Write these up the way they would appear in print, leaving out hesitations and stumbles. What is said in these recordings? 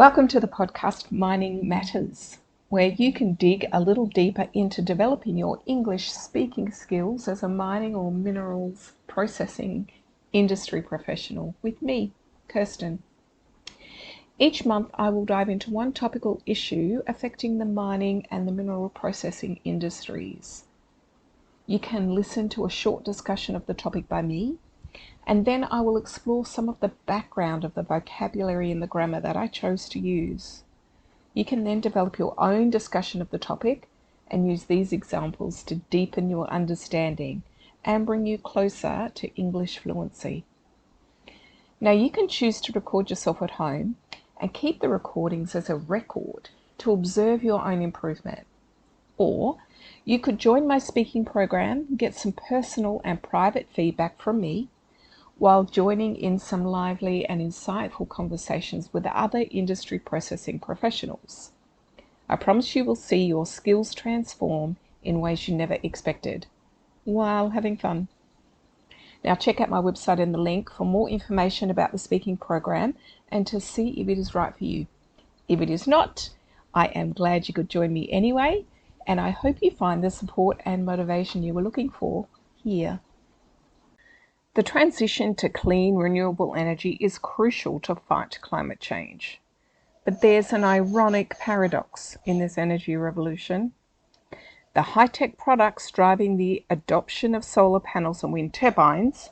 Welcome to the podcast Mining Matters, where you can dig a little deeper into developing your English speaking skills as a mining or minerals processing industry professional with me, Kirsten. Each month I will dive into one topical issue affecting the mining and the mineral processing industries. You can listen to a short discussion of the topic by me, and then I will explore some of the background of the vocabulary and the grammar that I chose to use. You can then develop your own discussion of the topic and use these examples to deepen your understanding and bring you closer to English fluency. Now you can choose to record yourself at home and keep the recordings as a record to observe your own improvement. Or you could join my speaking program, get some personal and private feedback from me, while joining in some lively and insightful conversations with other industry processing professionals. I promise you will see your skills transform in ways you never expected, while having fun. Now check out my website in the link for more information about the speaking program and to see if it is right for you. If it is not, I am glad you could join me anyway, and I hope you find the support and motivation you were looking for here. The transition to clean, renewable energy is crucial to fight climate change. But there's an ironic paradox in this energy revolution. The high-tech products driving the adoption of solar panels and wind turbines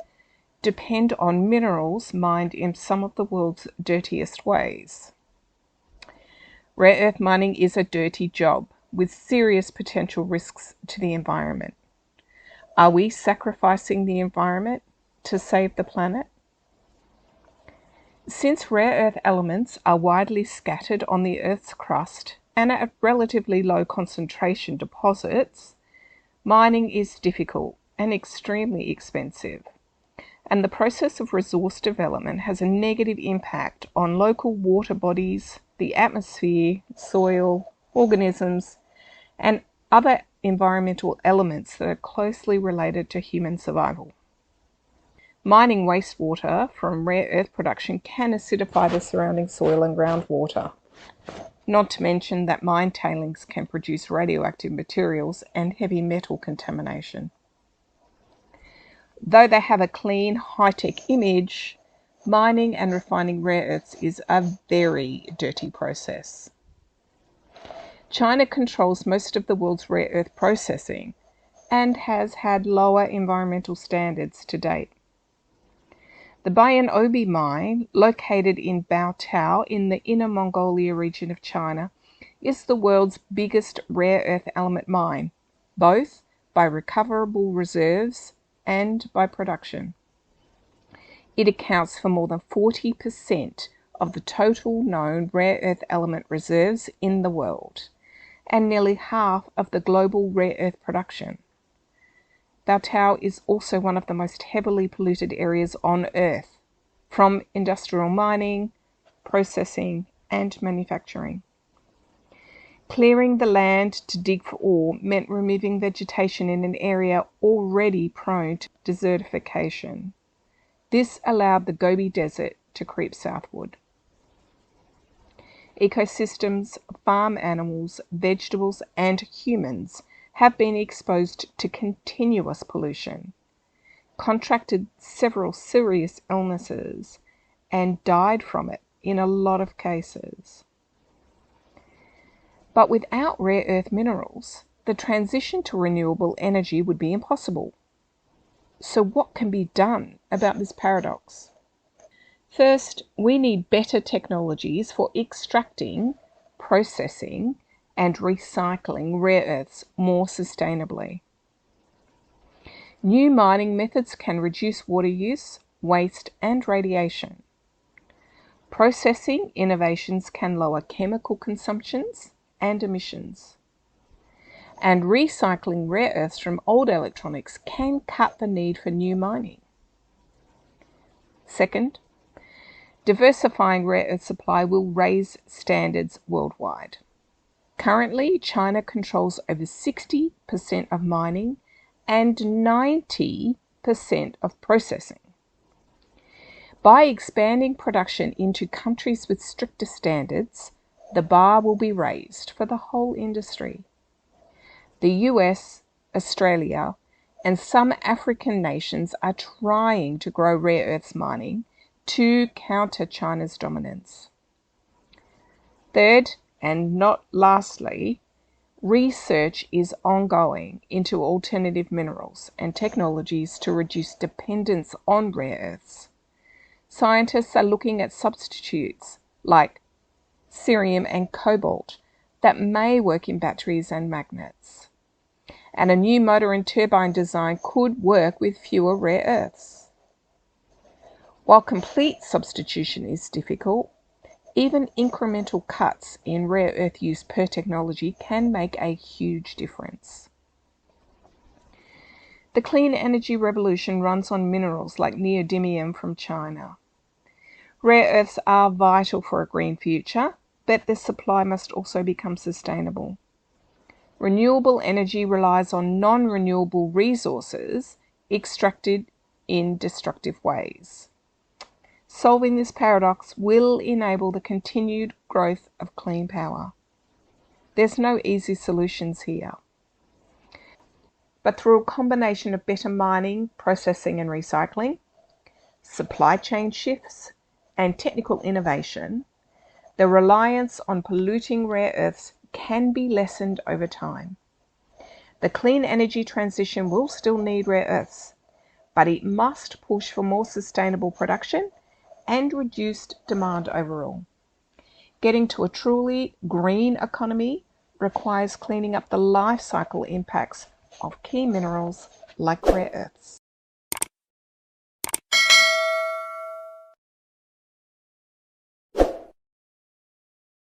depend on minerals mined in some of the world's dirtiest ways. Rare earth mining is a dirty job with serious potential risks to the environment. Are we sacrificing the environment to save the planet? Since rare earth elements are widely scattered on the Earth's crust and at relatively low concentration deposits, mining is difficult and extremely expensive, and the process of resource development has a negative impact on local water bodies, the atmosphere, soil, organisms, and other environmental elements that are closely related to human survival. Mining wastewater from rare earth production can acidify the surrounding soil and groundwater, not to mention that mine tailings can produce radioactive materials and heavy metal contamination. Though they have a clean, high-tech image, mining and refining rare earths is a very dirty process. China controls most of the world's rare earth processing and has had lower environmental standards to date. The Bayan Obi mine, located in Baotao in the Inner Mongolia region of China, is the world's biggest rare earth element mine, both by recoverable reserves and by production. It accounts for more than 40% of the total known rare earth element reserves in the world, and nearly half of the global rare earth production. Baotao is also one of the most heavily polluted areas on Earth, from industrial mining, processing, and manufacturing. Clearing the land to dig for ore meant removing vegetation in an area already prone to desertification. This allowed the Gobi Desert to creep southward. Ecosystems, farm animals, vegetables, and humans have been exposed to continuous pollution, contracted several serious illnesses, and died from it in a lot of cases. But without rare earth minerals, the transition to renewable energy would be impossible. So what can be done about this paradox? First, we need better technologies for extracting, processing, and recycling rare earths more sustainably. New mining methods can reduce water use, waste, and radiation. Processing innovations can lower chemical consumptions and emissions. And recycling rare earths from old electronics can cut the need for new mining. Second, diversifying rare earth supply will raise standards worldwide. Currently, China controls over 60% of mining and 90% of processing. By expanding production into countries with stricter standards, the bar will be raised for the whole industry. The US, Australia, and some African nations are trying to grow rare earths mining to counter China's dominance. Third, and not lastly, research is ongoing into alternative minerals and technologies to reduce dependence on rare earths. Scientists are looking at substitutes like cerium and cobalt that may work in batteries and magnets. And a new motor and turbine design could work with fewer rare earths. While complete substitution is difficult, even incremental cuts in rare earth use per technology can make a huge difference. The clean energy revolution runs on minerals like neodymium from China. Rare earths are vital for a green future, but their supply must also become sustainable. Renewable energy relies on non-renewable resources extracted in destructive ways. Solving this paradox will enable the continued growth of clean power. There's no easy solutions here, but through a combination of better mining, processing and recycling, supply chain shifts, and technical innovation, the reliance on polluting rare earths can be lessened over time. The clean energy transition will still need rare earths, but it must push for more sustainable production and reduced demand overall. Getting to a truly green economy requires cleaning up the life cycle impacts of key minerals like rare earths.